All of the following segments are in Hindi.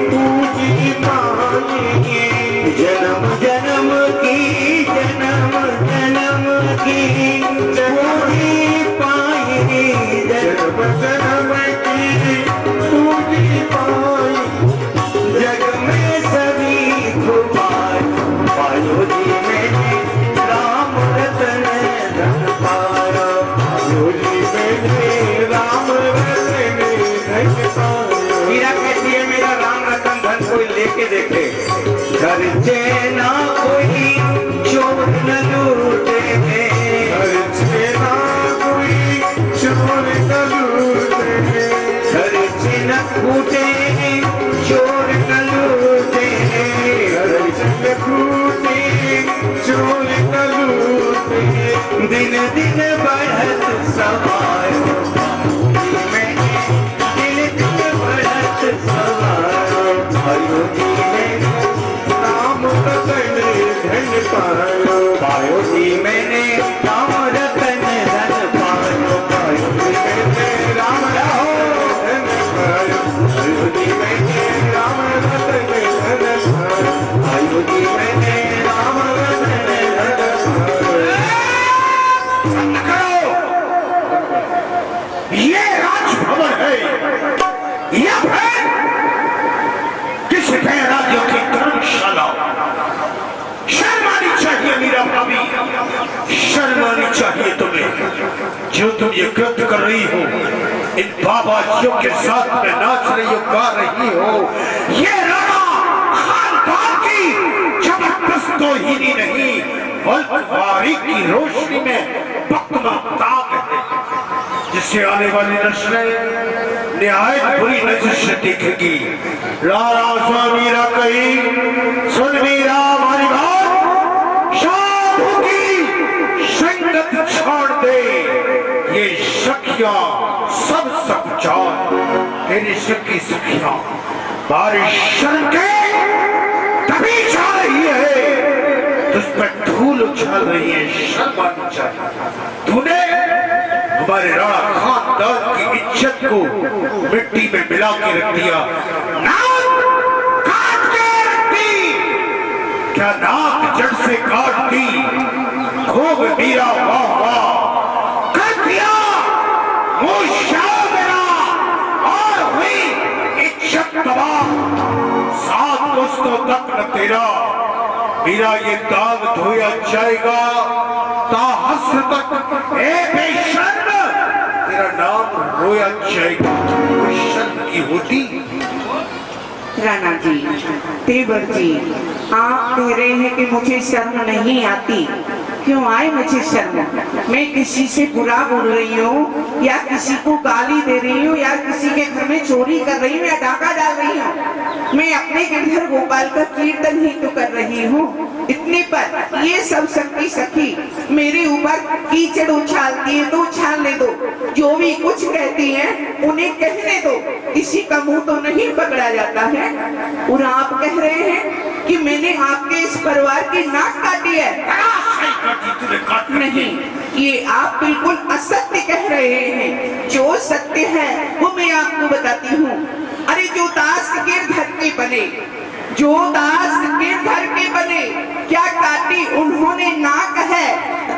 पूजी पाएंगे। जन्म जन्म की जन्म जन्म की पूजी पाएंगे। जन्म जन्म की पूजी पाएंगे। जग में सभी खुमार पायो जी मैंने राम रतन धन पाया। पायो जी मैंने राम रतन धन पाया। मीरा कहती है मेरा राम रतन धन कोई लेके देखे। घर चेना कोई चोर न लूटे। घर चेना कोई चोर न लूटे। घर चेना फूटे चोर न लूटे। घर चेना फूटे चोर न लूटे। दिन दिन बढ़त सवार में दिन दिन बढ़त सवार। पायो जी मैंने राम रतन धन पायो। पायो जी मैंने राम रतन धन पायो। पायो जी मैंने राम धन पायो। पायो जी मैंने राम रतन धन पायो। पायो जी मैंने राम रतन धन पायो। ये राजभवन है या फिर किसी के राज्य की धर्मशाला? शर्म आनी चाहिए मीरा भाभी, शर्म आनी चाहिए तुम्हें। जो तुम ये कृत्य कर रही हो, इन बाबाजियों के साथ में नाच रही हो, गा रही हो, ये राणा खानदान की जबरदस्तोहीनी नहीं बल्कि की रोशनी में बकमा दाग है, जिससे आने वाली नस्लें निहायत बुरी नजर से देखेगी। राणा मीरा कही, सुन मीरा हमारी बात, साधु की संगत छोड़ दे। ये सखियां सब जान, तेरी सखी सखियां बारिश शर्म के तभी जा रही है, तुझ पर धूल उछाल रही है। शर्म आनी चाहिए। तूने हमारे राणा खानदान की इज्जत को मिट्टी में मिला के रख दिया। नाक काट के रख दी। क्या नाक जड़ से काट दी? खूब मीरा वाह वाह कर दिया। मुशावरा और हुई इज्जत तबाह। 7 दोस्तों तक न तेरा मीरा ये दाग धोया जाएगा। ताहस तक ए बेशर्म तेरा नाम रोया जाएगा। शर्म की होती। राणा जी, तेवर जी, आप कह रहे हैं कि मुझे शर्म नहीं आती। क्यों आए मुझे शर्म? मैं किसी से बुरा बोल रही हूँ या किसी को गाली दे रही हूँ या किसी के घर में चोरी कर रही हूँ या डाका डाल रही हूँ? मैं अपने गिरधर गोपाल का कीर्तन ही तो कर रही हूँ। इतने पर ये सब सखी सखी मेरे ऊपर कीचड़ उछालती है तो उछालने दो। जो भी कुछ कहती हैं उन्हें कहने दो। किसी का मुंह तो नहीं पकड़ा जाता है। और आप कह रहे हैं कि मैंने आपके इस परिवार की नाक काटी है। नहीं, ये आप बिल्कुल असत्य कह रहे हैं। जो सत्य है वो मैं आपको बताती हूँ। अरे जो दास गिरधर के बने, जो दास गिरधर के बने, क्या काटी उन्होंने नाक है?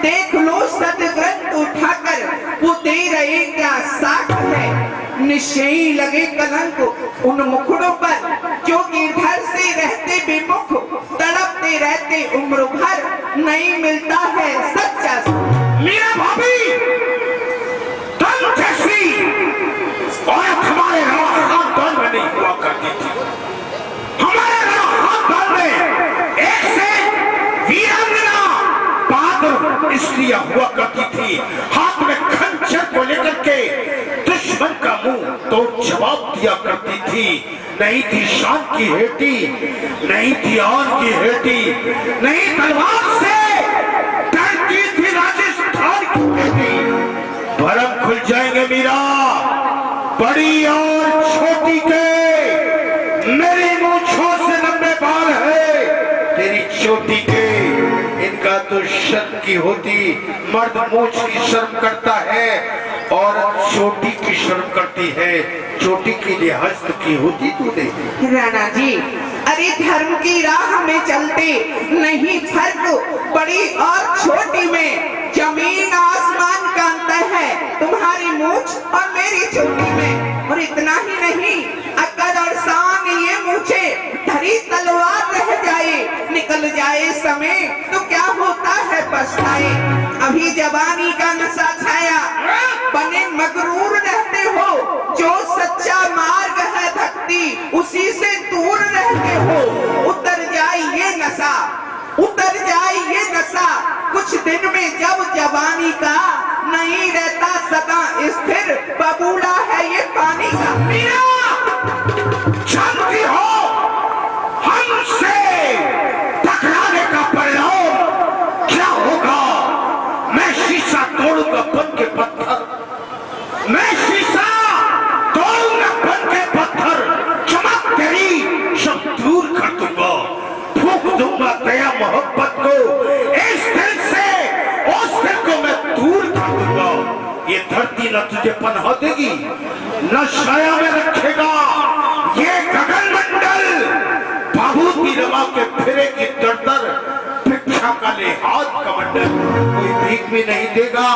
देख लो सदग्रंथ उठाकर, वो दे रहे क्या साख है। निश्चय लगे कलंक उन मुखड़ों पर जो गिरधर से रहते बेमुख, तड़पते रहते उम्र भर, नहीं मिलता है सच्चा। मीरा भाभी, तुम जैसी औरत हमारे राणा खानदान में नहीं हुआ करती थी। हमारे राणा खानदान में एक से वीरांगना बहादुर स्त्रियां हुआ करती थी। हाथ में खंजर को लेकर के दुश्मन का मुंह तोड़ जवाब दिया करती थी। नहीं थी शान की हेटी, नहीं थी आन की हेटी, नहीं तलवार से डरती थी राजस्थान की हेटी। भरम खुल जाएंगे मीरा, बड़ी और छोटी के। मेरी मूंछों से लंबे बाल है, तेरी चोटी के। इनका तो शर्म की होती, मर्द मूछ की शर्म करता है और चोटी की शर्म करती है, चोटी की लिहाज तो की होती तूने। राणा जी, अरे धर्म की राह में चलते नहीं फर्क बड़ी और छोटी में, जमीन आसमान का अंतर है तुम्हारी मूछ और मेरी चोटी में। और इतना ही नहीं, अकड़ और शान ये मूछे धरी तलवार रह जाए, निकल जाए समय तो क्या होता है पछताए। अभी जवानी का नशा छाया, बने मगरूर रहते हो, जो सच्चा मार्ग है भक्ति उसी से दूर रहते हो। उतर जाए ये नशा, उतर जाए ये नशा, कुछ दिन में जब जवानी का नहीं रहता सदा स्थिर, बबूला है ये पानी का। मीरा, जानती हो हमसे टकराने का परिणाम क्या होगा? मैं शीशा तोड़ूंगा बन के पत्थर, मैं शीशा तोड़ूंगा बन के पत्थर, चमक तेरी सब दूर कर दूंगा, फूंक दूंगा दया मोहब्बत को इस दिल से, उस दिल को मैं दूर कर दूंगा। ये धरती न तुझे पनाह देगी, न छाया में रखेगा, ये गगन मंडल बाबूती लगा के फिरेगी दर-दर, भिक्षा का लिहाज का मंडल, कोई भीख भी नहीं देगा,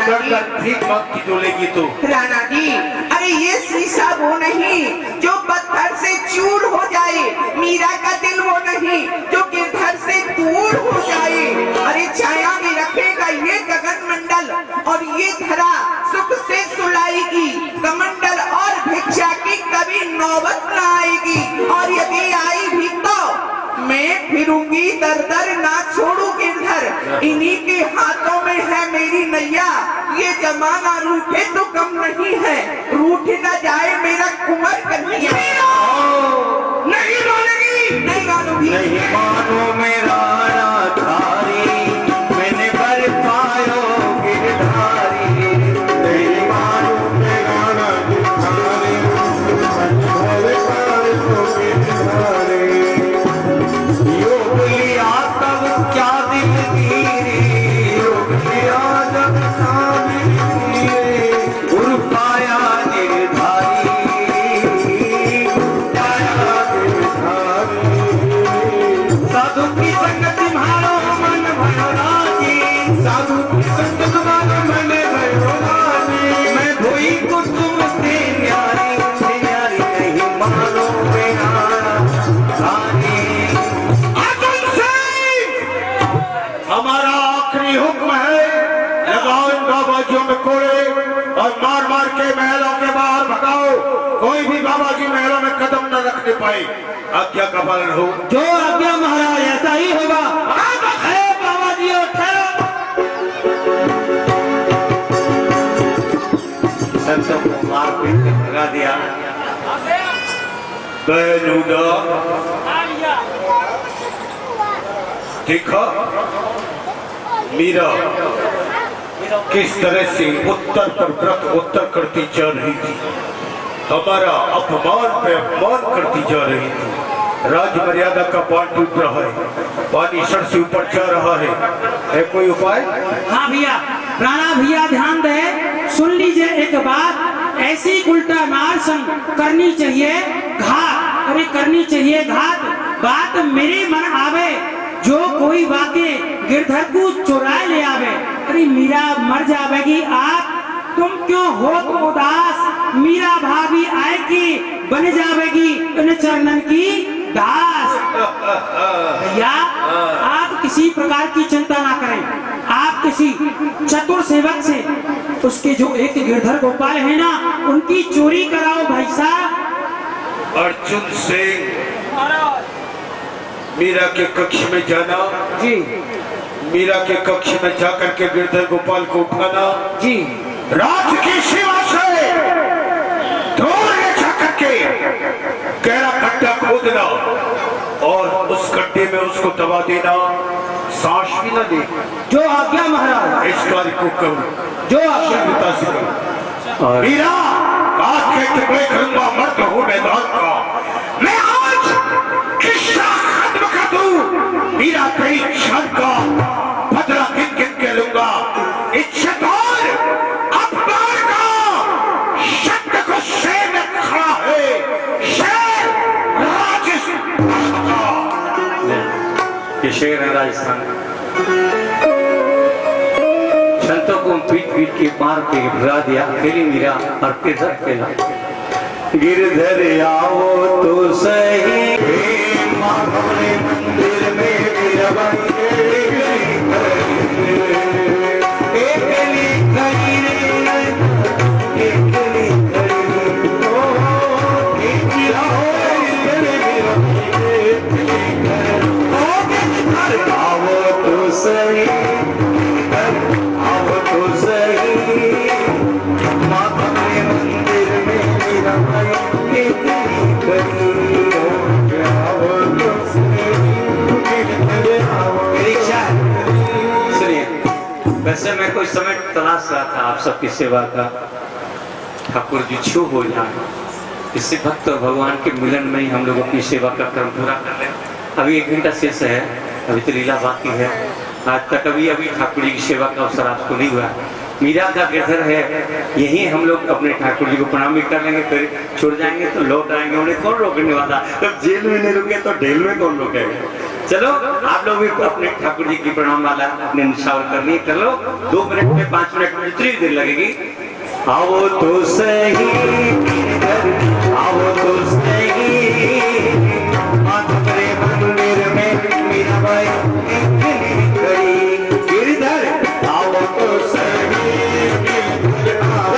दर-दर भीख मांगती डोलेगी तो। राणा जी, अरे ये शीशा वो नहीं जो पत्थर से चूर हो जाए, मीरा का दिल वो नहीं जो गिरधर से दूर हो जाए। अरे छाया में रखेगा ये गगन मंडल और ये धरा सुख से सुलाएगी, कमंडल और भिक्षा की कभी नौबत न आएगी, और यदि आई भी तो मैं फिरूंगी दर दर, ना छोड़ू गिरधर, इन्हीं के हाथों में है मेरी नैया। ये जमाना रूठे तो कम नहीं है, रूठ न जाए मेरा कुंवर कन्हैया। नहीं मानेगी, नहीं मानूंगी, नहीं मानो मेरा राधारी, मैंने बर पायो गिरधारी। नहीं मानो मेरा राधारी, मैंने बर पायो गिरधारी। योग लिया तब क्या दिलगिरी, योग लिया जब क्या दिलगिरी, गुरु पाया निर्धारी, पाया निर्धारी। साधु की संगति मारो मन भयो राजी, साधु की संगत मारो मन भयो राजी। मैं भोई को तुमसे न्यारी, न्यारी नहीं मानो मेरा रानी। हमारा आखिरी हुक्म है, लगाओ इन बाबाजियों में कोड़े और मार मार के महलों के बाहर भगाओ, कोई भी बाबाजी महलों में कदम न रखने पाए। आज्ञा का पालन हो। जो आज्ञा महाराज, ऐसा ही होगा। बाबा जी ठहरो। संतों को मार पीट के भगा दिया। बेनुदा देखा मीरा किस तरह से उत्तर पर व्रत उत्तर करती जा रही थी, हमारा अपमान पे अपमान करती जा रही थी। राज मर्यादा का बांध टूट रहा है, पानी सर से ऊपर जा रहा है कोई उपाय? हाँ भैया, राणा भैया ध्यान दे, सुन लीजिए एक बात, ऐसी उल्टा नार संग करनी चाहिए घात, अरे करनी चाहिए घात, बात मेरे मन आवे, जो कोई वाके गिरधर को चुराए ले आवे, अरे मीरा मर जावेगी। आप तुम क्यों हो उदास, मीरा भाभी आएगी बन जावेगी इन चरणन की दास। भैया आप किसी प्रकार की चिंता ना करें, आप किसी चतुर सेवक से उसके जो एक गिरधर गोपाल है ना, उनकी चोरी कराओ भाई साहब। अर्जुन सिंह, मीरा के कक्ष में जाना जी, मीरा के कक्ष में जाकर के गिरधर गोपाल को उठाना जी, राज की सेवा से दूर ले जाकर के गहरा गड्ढा खोदना और उस गड्ढे में उसको दबा देना, सांस भी न दे। जो आज्ञा महाराज। इस कार्य को करो, जो आज्ञा। पिता से करो। मीरा, आज के टुकड़े करूंगा मर्द हो मैदान का, मैं आज किस्सा खत्म कर दूं। मीरा तेरी क्षण का शेर है राजस्थान। संतों को पीट पीट के मार के भगा दिया, अकेली मीरा और गिरधर अकेला। गिरधर आओ तो सही माधव ने मंदिर में मीराबाई अकेली खड़ी रे, अकेली खड़ी ओ, अकेली आओ तो सही, आओ तो सही, माधव ने मंदिर में मीराबाई अकेली खड़ी आओ तो सही, आओ। मेरी इच्छा है, सुनिए, वैसे मैं कोई समय तलाश रहा था आप सबकी सेवा का, ठाकुर जी छू हो जाए, इससे भक्त और भगवान के मिलन में ही हम लोग अपनी सेवा का क्रम पूरा कर लें। अभी 1 घंटा शेष है, अभी तो लीला बाकी है। आज तक अभी ठाकुर जी की सेवा का अवसर आपको नहीं हुआ। मीरा का गिरधर है, यही हम लोग अपने ठाकुर जी को प्रणाम भी कर लेंगे, फिर छोड़ जाएंगे तो लौट आएंगे। उन्हें कौन रोकने वाला? जब जेल में नहीं रुके तो जेल में कौन रोकेगा? चलो आप लोग भी अपने ठाकुर जी की प्रणाम वाला अपने निशावर करनी है, कर लो। 2 मिनट में 5 मिनट में जितनी देर लगेगी। आओ तो सही, आओ तो सही, माधव रे मंदिर में मीराबाई अकेली खड़ी। गिरधर आओ तो सही, आओ।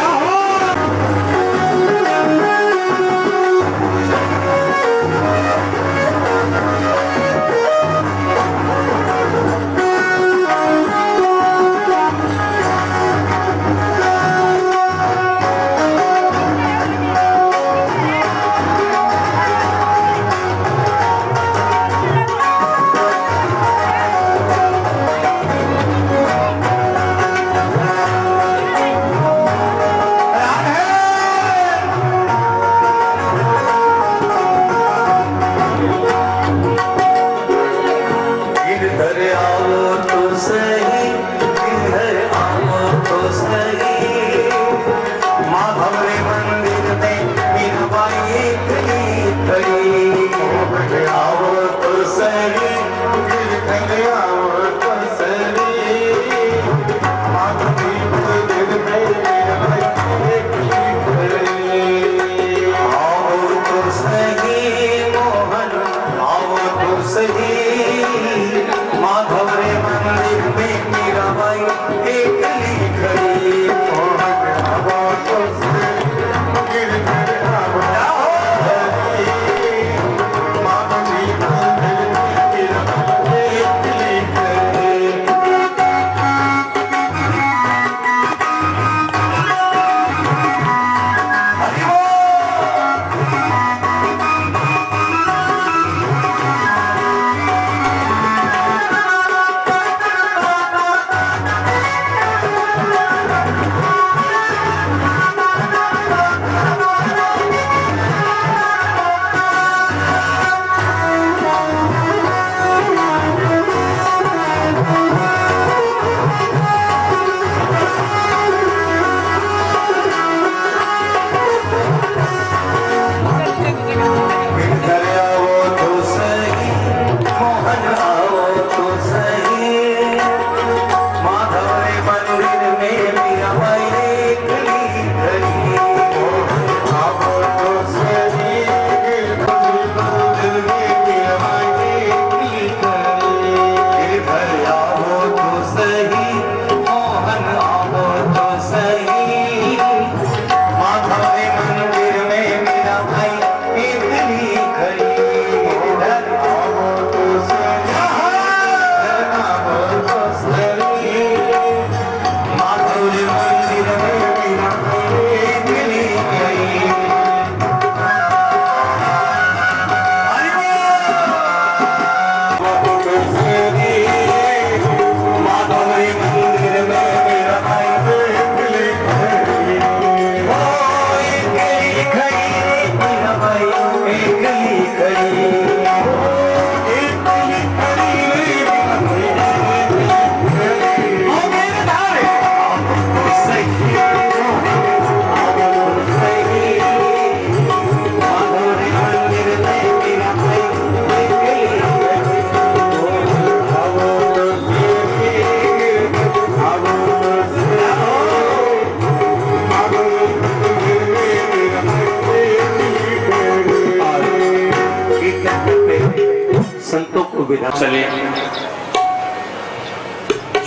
विधा चले।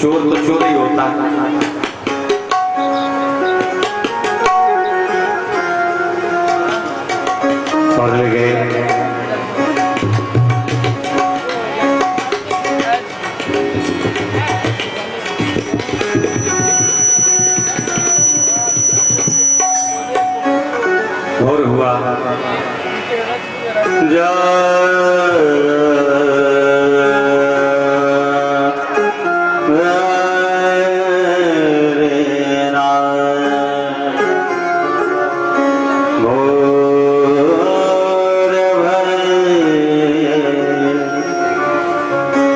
चोर तो चोर ही होता है। और ले गए और हुआ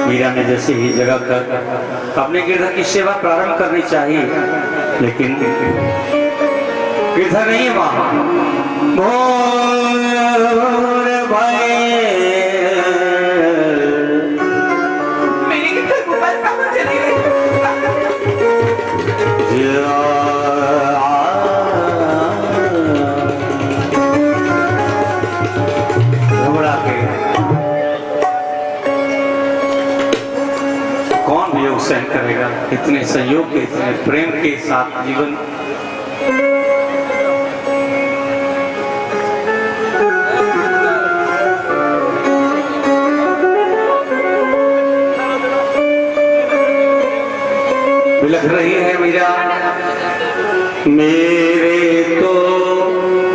मीरा ने जैसे ही जगह कर अपने गिरधर की सेवा प्रारंभ करनी चाहिए, लेकिन गिरधर नहीं वहां। मेरे गिरधर गोपाल कहाँ चले गए? घबरा के कौन भी योग सहन करेगा? इतने संयोग के, इतने प्रेम के साथ जीवन। बिलख रही है मीरा, मेरे तो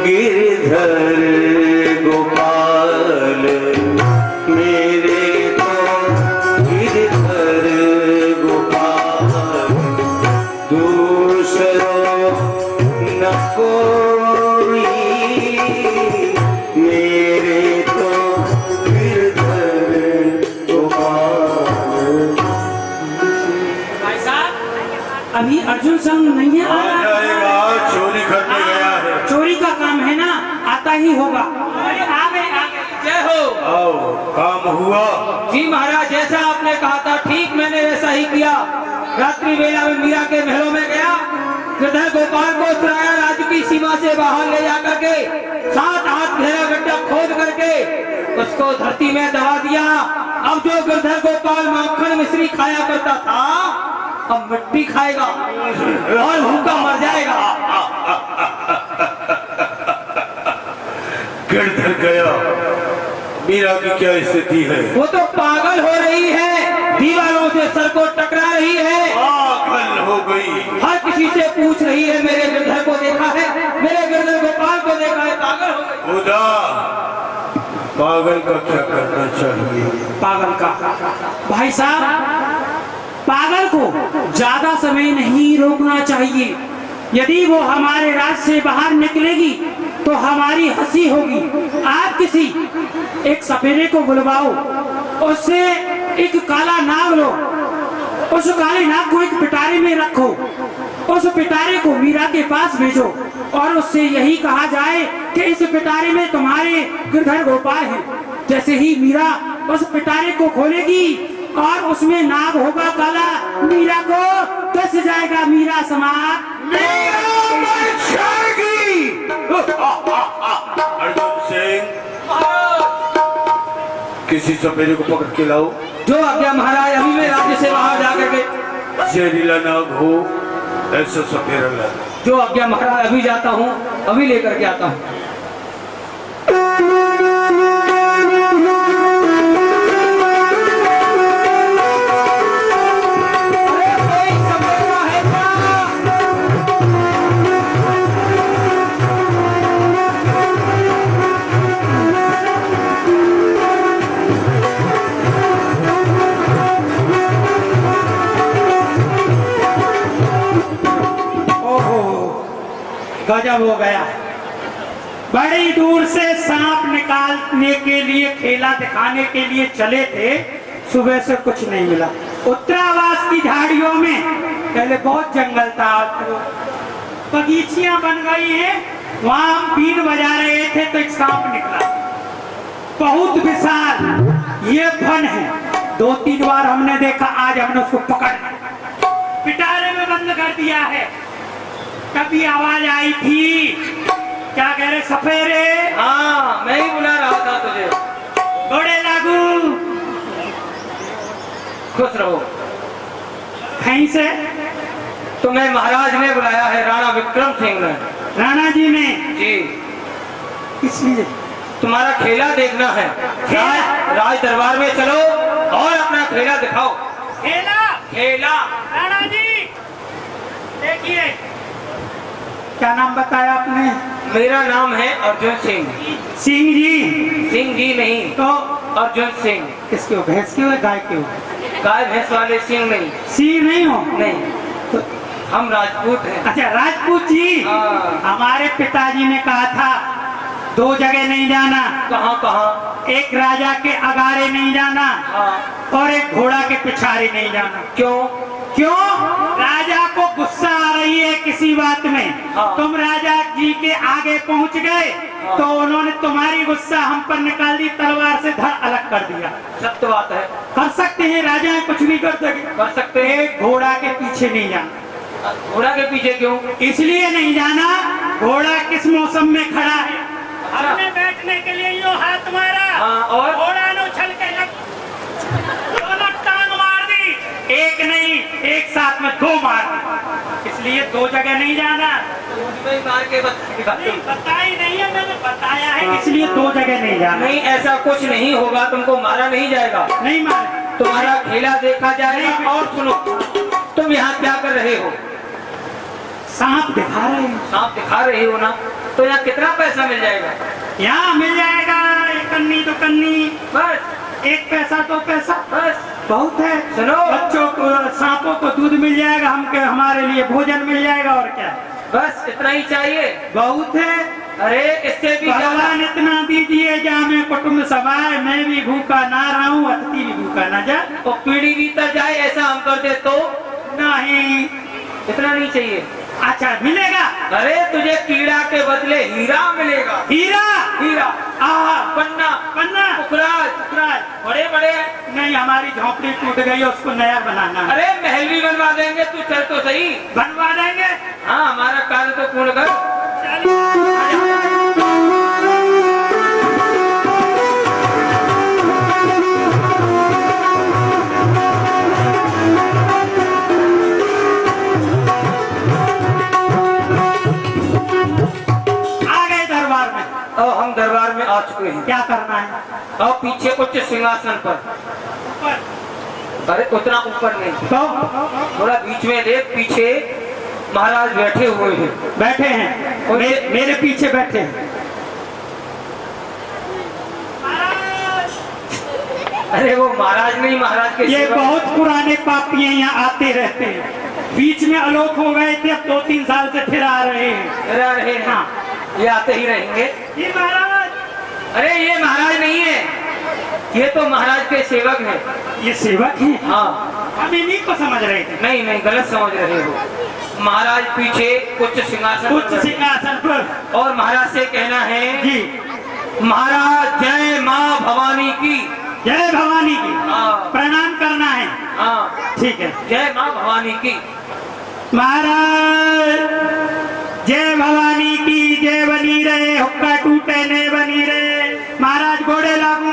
गिरधर गोपाल, मेरे तो गिरधर गोपाल, दूसरों न कोई, मेरे तो गिरधर गोपाल। भाई साहब, अभी अर्जुन संग नहीं है आया? चोरी करने गया है। चोरी का काम है ना, आता ही होगा। अरे आ गए। जय हो। आओ, काम हुआ। जी महाराज, जैसा आपने कहा था ठीक मैंने वैसा ही किया। रात्रि वेला में मीरा के महलों में गया, गिरधर गोपाल को चुराया, राज्य की सीमा से बाहर ले जाकर के 7 हाथ गहरा गड्ढा खोद करके उसको धरती में दबा दिया। अब जो गिरधर गोपाल माखन मिश्री खाया करता था, अब मिट्टी खाएगा और भूखा मर जाएगा। गिरधर गया, मीरा की क्या स्थिति है? वो तो पागल हो रही है, दीवारों से सर को टकरा रही है, पागल हो गई। हर किसी से पूछ रही है मेरे गिरधर को देखा है, मेरे गिरधर गोपाल को देखा है। पागल हो गई। खुदा, पागल का क्या करना चाहिए? पागल का भाई साहब, पागल को ज्यादा समय नहीं रोकना चाहिए। यदि वो हमारे राज से बाहर निकलेगी तो हमारी हंसी होगी। आप किसी एक सपेरे को बुलवाओ, उससे एक काला नाग लो, उस काले नाग को एक पिटारे में रखो, उस पिटारे को मीरा के पास भेजो और उससे यही कहा जाए कि इस पिटारे में तुम्हारे गिरधर गोपाल है। जैसे ही मीरा उस पिटारे को खोलेगी और उसमें नाग होगा काला, मीरा को कस जाएगा मीरा समाज। अर्जुन सिंह, किसी सपेरे को पकड़ के लाओ। जो आज्ञा महाराज। अभी मैं राज्य से बाहर जाकर के जहरीला नाग हो ऐसा सपेरा लाना। जो आज्ञा महाराज, अभी जाता हूँ, अभी लेकर के आता हूँ। गजब हो गया। बड़ी दूर से सांप निकालने के लिए, खेला दिखाने के लिए चले थे, सुबह से कुछ नहीं मिला। उत्तरावास की झाड़ियों में पहले बहुत जंगल था, बगीचियां बन गई हैं, वहां हम बीन बजा रहे थे तो एक सांप निकला, बहुत विशाल। ये फन है, 2-3 बार हमने देखा, आज हमने उसको पकड़ पिटारे में बंद कर दिया है। कभी आवाज आई थी, क्या कह रहे सफेरे? हाँ, मैं ही बुला रहा था तुझे। घोड़े लागू, खुश रहो। कहीं से? तुम्हें महाराज ने बुलाया है, राणा विक्रम सिंह ने। राणा जी ने? जी। इसलिए तुम्हारा खेला देखना है। राज दरबार में चलो और अपना खेला दिखाओ। खेला? खेला। राणा जी देखिए, क्या नाम बताया आपने? मेरा नाम है अर्जुन सिंह। सिंह जी? सिंह जी नहीं, तो अर्जुन सिंह। किसके हो, भैंस के हो गाय के हो? गाय भैंस वाले सिंह नहीं। सिंह नहीं हो? नहीं, तो हम राजपूत हैं। अच्छा, राजपूत जी। हाँ। हमारे पिताजी ने कहा था 2 जगह नहीं जाना। कहाँ कहाँ? एक राजा के अगारे नहीं जाना हाँ। और एक घोड़ा के पिछारे नहीं जाना। क्यों? क्यों? राजा को गुस्सा आ रही है किसी बात में। हाँ। तुम राजा जी के आगे पहुंच गए हाँ। तो उन्होंने तुम्हारी गुस्सा हम पर निकाल दी, तलवार से धड़ अलग कर दिया। सत्य बात है। कर सकते हैं, राजा कुछ भी कर सके। कर सकते हैं। एक घोड़ा के पीछे नहीं जाना। घोड़ा के पीछे क्यों? इसलिए नहीं जाना, घोड़ा किस मौसम में खड़ा है। हमने बैठने के लिए यूं हाथ मारा। हाँ, और? घोड़ा ने उछल के दोनों टांग मार दी। एक नहीं, एक साथ में 2 मार दी। इसलिए 2 जगह नहीं जाना। मार के बताई नहीं है, मैंने बताया है, इसलिए 2 जगह नहीं जाना। नहीं, ऐसा कुछ नहीं होगा, तुमको मारा नहीं जाएगा। नहीं मारे, तुम्हारा खेला देखा जाएगा। और सुनो, तुम यहाँ क्या कर रहे हो? सांप दिखा रहे हैं। सांप दिखा रहे हो ना, तो यहाँ कितना पैसा मिल जाएगा? यहाँ मिल जाएगा 1 अन्नी 2 कन्नी, बस 1 पैसा 2 पैसा, बस। बहुत है। सुनो, बच्चों को, सांपों को दूध मिल जाएगा, हमारे लिए भोजन मिल जाएगा, और क्या? बस इतना ही चाहिए। बहुत है। अरे इससे भी ज्यादा। भगवान इतना दीजिए जामे कुटुंब सभाए, मैं भी भूखा ना रहूं, अतिथि भी भूखा ना जाए। और पीढ़ी बीतर जाए, ऐसा हम कर दे तो? नहीं, इतना नहीं चाहिए। अच्छा मिलेगा। अरे तुझे कीड़ा के बदले हीरा मिलेगा। हीरा? हीरा, पन्ना, पन्ना, पुखराज, पुखराज। बड़े बड़े। नहीं, हमारी झोपड़ी टूट गई, उसको नया बनाना है। अरे महल भी बनवा देंगे, तू चल तो सही। बनवा देंगे। हाँ, हमारा कार्य तो पूर्ण कर। और हम दरबार में आ चुके हैं। क्या करना है? और पीछे कुछ सिंहासन पर। अरे उतना ऊपर नहीं, तो थोड़ा बीच में देख, पीछे महाराज बैठे हुए हैं। बैठे हैं? मेरे पीछे बैठे हैं। अरे वो महाराज नहीं, महाराज के ये सेवक। बहुत पुराने पापी हैं, यहाँ आते रहते हैं। बीच में आलोक हो गए थे, अब 2-3 साल से फिर आ रहे हैं। रह रहे हैं। हाँ, ये आते ही रहेंगे। ये महाराज। अरे ये महाराज नहीं है, ये तो महाराज के सेवक हैं। ये सेवक हैं? हाँ। हम इन्हीं को समझ रहे थे। नहीं नहीं, गलत समझ रहे हो। महाराज पीछे कुछ सिंहासन पर उच्च बैठे। सिंहासन पर। और महाराज से कहना है जी, महाराज जय माँ भवानी की। जय भवानी की। हाँ। प्रणाम करना है। हाँ, ठीक है। जय माँ भवानी की। महाराज जय भवानी की जय बनी रहे, हुक्का टूटे ने बनी रहे। महाराज घोड़े लागू।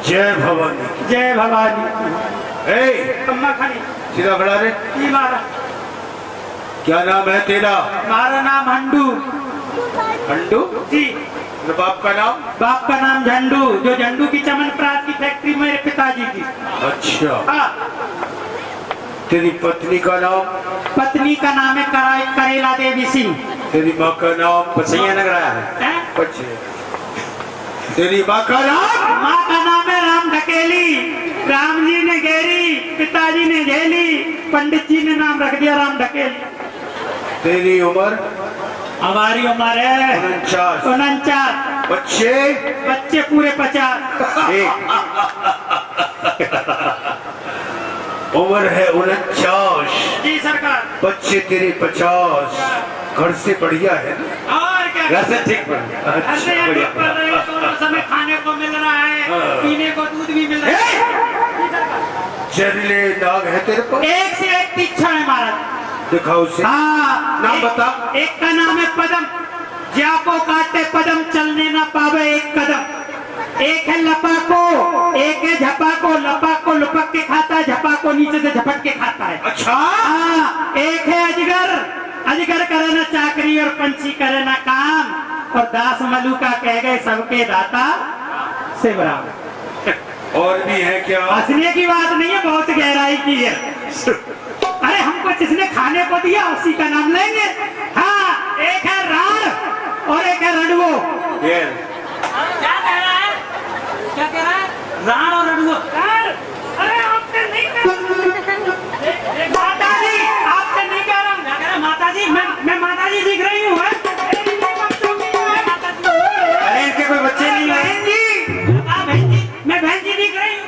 जय भवानी। जय भवानी। ए, अम्मा खानी। सीधा बड़ा रे। जी महाराज। क्या नाम है तेरा? हमारा नाम हंडू। हंडू? जी। और बाप का नाम? बाप का नाम झंडू, जो झंडू की चमनप्रास की फैक्ट्री मेरे पिताजी की। अच्छा। हाँ। तेरी पत्नी का नाम? पत्नी का नाम है करेला देवी सिंह। तेरी माँ का नाम? पसैया लग रहा है। हैं? पछे। तेरी माँ का नाम? माँ का नाम है राम ढकेली। राम जी ने घेरी, पिताजी ने झेली, पंडित जी ने नाम रख दिया राम ढकेली। तेरी उम्र? हमारी उम्र है 49। 49। बच्चे पूरे 50। उम्र है 49। जी सरकार। बच्चे तेरे 50। घर से बढ़िया है ना? और क्या? घर से ठीक पर। घर से यहाँ ठीक पड़ रहे हैं, दोनों समय खाने को मिल रहा है, पीने को दूध भी मिल रहा है। जहरीले दाग है तेरे को? एक से एक तीक्ष्ण है महाराज। दिखाओ उसे। हाँ। नाम बता। एक का नाम है पदम। ज्या को काटे पदम, चलने ना पावे एक कदम। एक है लपाको, एक है झपाको। लपाको लुपक के खाता है, झपाको नीचे से झपट के खाता है। अच्छा हाँ, एक है अजगर। अजगर करे ना चाकरी और पंछी करे ना काम, और दास मलुका कह गए सबके दाता से बराबर। और भी है क्या? हंसने की बात नहीं है, बहुत गहराई की है। अरे हमको जिसने खाने को दिया उसी का नाम लेंगे। हाँ, एक है राण और एक है रणवो। ये क्या कह रहा है? क्या कह रहा है? राण और रणवो। अरे आपसे नहीं माता जी, आपसे नहीं कह रहा हूँ। क्या कह रहा है माता जी? मैं माता जी दिख रही हूँ। अरे इनके कोई बच्चे नहीं है। बहन जी, बहन जी, मैं बहन जी दिख रही हूँ।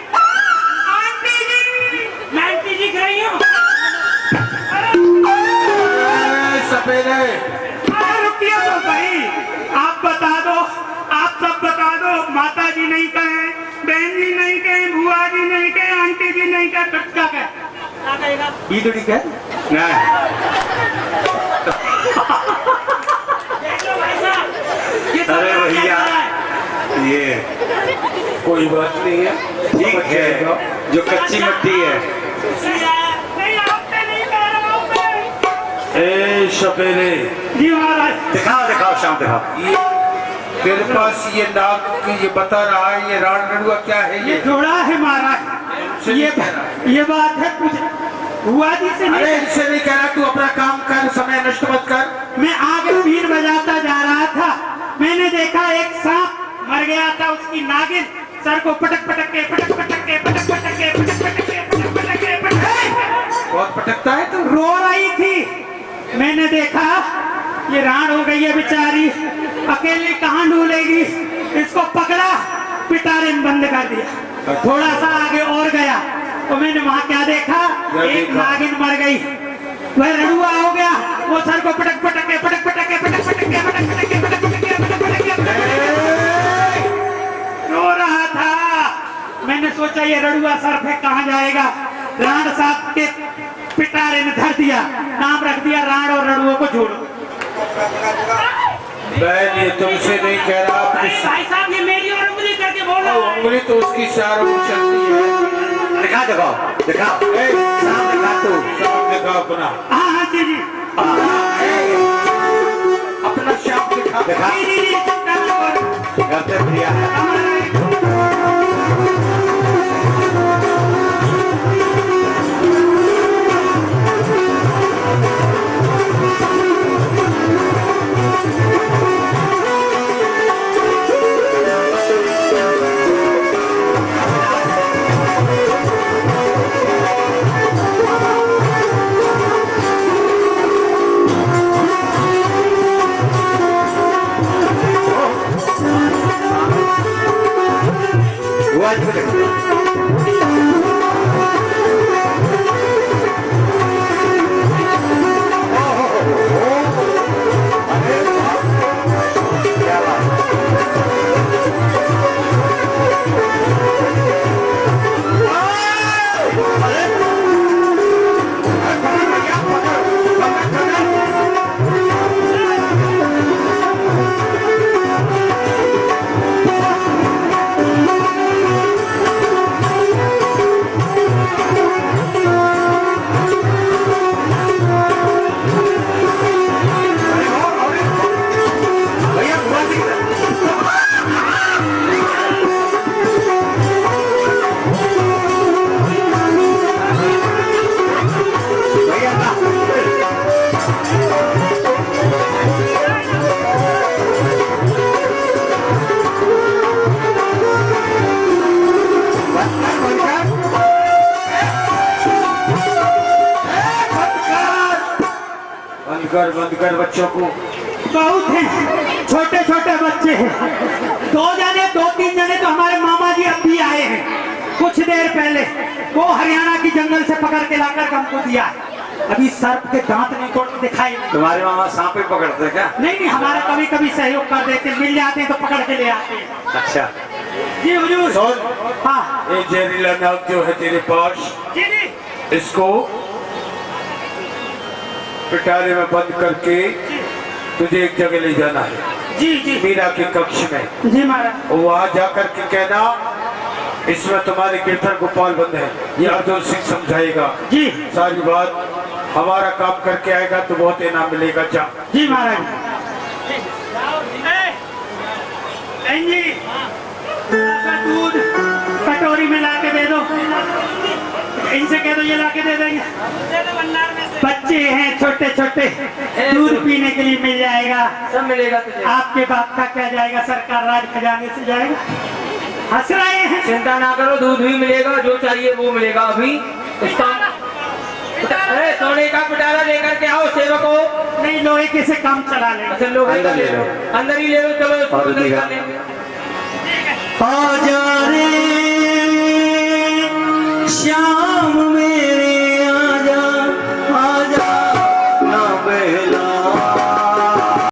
आंटी जी, मैं आंटी दिख रही हूँ। सपेरे अरे रुकिए तो सही, आप बता दो, आप सब बता दो। माता जी नहीं कहे, बहन जी नहीं कहे, बुआ जी नहीं कहे, आंटी जी नहीं कहे, तो क्या कहे? क्या कहेगा? ये तो ठीक है। नहीं देखो भाई साहब, ये सब अरे क्या भैया, कर रहा है? ये कोई बात नहीं है, ठीक है, जो कच्ची मिट्टी है। नहीं, आपसे नहीं कह रहा हूँ मैं। ए सपेरे, जी महाराज। दिखाओ दिखाओ, शाम दिखाओ। ये तेरे पास ये नाग ये बता रहा है, ये राण रणुआ क्या है? ये ये जोड़ा है महाराज। ये बात है, कुछ हुआ जी से अरे नहीं। इनसे नहीं कह रहा, तू अपना काम कर, समय नष्ट मत कर। मैं आगे बीन बजाता जा रहा था, मैंने देखा एक सांप मर गया था, उसकी नागिन सर को पटक पटक के पटक पटक के पटक पटक के पटक पटक के पटक पटक के बहुत पटकता है तू। रो रही थी। मैंने देखा ये राण हो गई है बेचारी, अकेली कहाँ ढूंढेगी। इसको पकड़ा, पिटारे में बंद कर दिया। थोड़ा सा आगे और गया तो मैंने वहां क्या देखा, एक नागिन मर गई। वह रणुआ हो गया, वो सर को पटक पटक के पटक पटक के पटक पटक के पटक पटक के पटक पटक के पटक पटक के रो रहा था। मैंने सोचा ये रणुआ सर पे कहाँ जाएगा। राण साहब के पिटारे में धर दिया, नाम रख दिया राण और रणुओं को जोड़ो। मैं ये तुमसे नहीं कह रहा, अपनी भाई साहब, ये मेरी और उंगली करके बोल रहा है। उंगली तो उसकी चारों ओर चलती है। दिखा दिखाओ दिखाओ, शाम दिखा तू। शाम दिखा अपना, हाँ हाँ जी जी अपना शाम दिखा। दिखा, जी जी जी, कर लो। करते प्रिया है। वो आज भी क्या बात। भैया बुआ दिख रहा। भैया बंद कर बच्चों को। बहुत हैं, छोटे छोटे बच्चे हैं। 2 जने 2-3 जने तो हमारे मामा जी अब भी आए हैं कुछ देर पहले। वो हरियाणा की जंगल से पकड़ के लाकर हमको दिया है। अभी सर्प के दांत नहीं तोड़ के दिखाई नहीं। तुम्हारे मामा सांप ही पकड़ते हैं क्या? नहीं, हमारा कभी कभी सहयोग कर देते, मिल जाते हैं तो पकड़ के ले आते हैं। अच्छा, जी हुजूर। सुन, हाँ ये जहरीला नाग जो है तेरे पास, जी जी इसको पिटारे में बंद करके तुझे एक जगह ले जाना है। जी जी मीरा के कक्ष में, जी महाराज। वहां जाकर के कहना इसमें तुम्हारे कीर्तन गोपाल बंद है, ये अर्जुन सिंह समझाएगा। जी सारी बात हमारा काम करके आएगा तो बहुत इनाम मिलेगा। जा जी महाराज। जी थोड़ा सा दूध कटोरी में ला के दे दो, इनसे कह दो ये ला के दे देंगे। बच्चे हैं छोटे छोटे, दूध पीने के लिए मिल जाएगा, सब मिलेगा तुझे। आपके बाप का क्या जाएगा, सरकार राज खजाने से जाएगा। हंस रहे हैं। चिंता ना करो, दूध भी मिलेगा, जो चाहिए वो मिलेगा। अभी उसका अरे सोने का पिटारा लेकर के आओ सेवको। नहीं, लोहे के से काम चला ले। अच्छा लोहे का ले लो, अंदर ही ले लो। चलो इसको अंदर ही कर लेंगे। आज